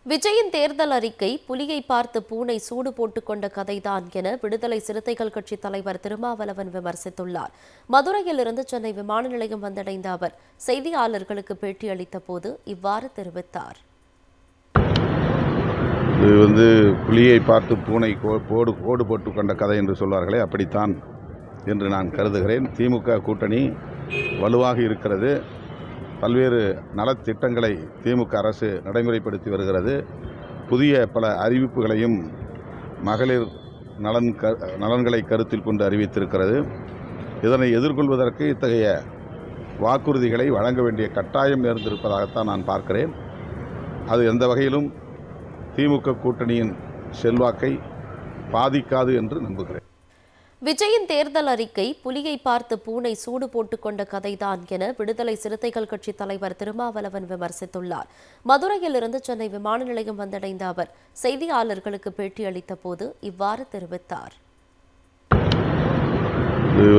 விஜயின் தேர்தல் அறிக்கை புலியை பார்த்து பூனை சூடு போட்டுக் கொண்ட கதைதான் என விடுதலை சிறுத்தைகள் கட்சி தலைவர் திருமாவளவன் விமர்சித்துள்ளார். மதுரையிலிருந்து சென்னை விமான நிலையம் வந்தடைந்த அவர் செய்தியாளர்களுக்கு பேட்டியளித்த போது இவ்வாறு தெரிவித்தார். இது புலியை பார்த்து பூனை கோடு போட்டுக் கொண்ட கதை என்று சொல்வார்களே, அப்படித்தான் என்று நான் கருதுகிறேன். திமுக கூட்டணி வலுவாக இருக்கிறது. பல்வேறு நலத்திட்டங்களை திமுக அரசு நடைமுறைப்படுத்தி வருகிறது. புதிய பல அறிவிப்புகளையும் மகளிர் நலன்களை கருத்தில் கொண்டு அறிவித்திருக்கிறது. இதனை எதிர்கொள்வதற்கு இத்தகைய வாக்குறுதிகளை வழங்க வேண்டிய கட்டாயம் நேர்ந்திருப்பதாகத்தான் நான் பார்க்கிறேன். அது எந்த வகையிலும் திமுக கூட்டணியின் செல்வாக்கை பாதிக்காது என்று நம்புகிறேன். விஜயின் தேர்தல் அறிக்கை புலியை பார்த்து பூனை சூடு போட்டுக் கொண்ட கதைதான் என விடுதலை சிறுத்தைகள் கட்சி தலைவர் திருமாவளவன் விமர்சித்துள்ளார். மதுரையிலிருந்து சென்னை விமான நிலையம் வந்தடைந்த அவர் செய்தியாளர்களுக்கு பேட்டியளித்த போது இவ்வாறு தெரிவித்தார்.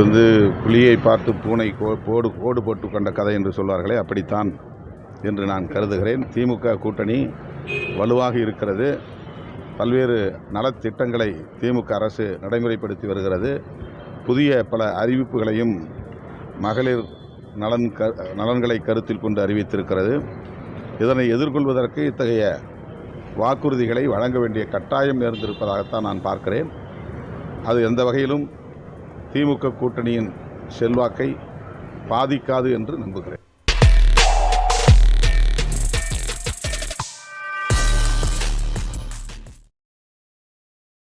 இது புலியை பார்த்து பூனை கோடு போட்டுக் கொண்ட கதை என்று சொல்வார்களே, அப்படித்தான் என்று நான் கருதுகிறேன். திமுக கூட்டணி வலுவாக இருக்கிறது. பல்வேறு நலத்திட்டங்களை திமுக அரசு நடைமுறைப்படுத்தி வருகிறது. புதிய பல அறிவிப்புகளையும் மகளிர் நலன்களை கருத்தில் கொண்டு அறிவித்திருக்கிறது. இதனை எதிர்கொள்வதற்கு இத்தகைய வாக்குறுதிகளை வழங்க வேண்டிய கட்டாயம் நேர்ந்திருப்பதாகத்தான் நான் பார்க்கிறேன். அது எந்த வகையிலும் திமுக கூட்டணியின் செல்வாக்கை பாதிக்காது என்று நம்புகிறேன்.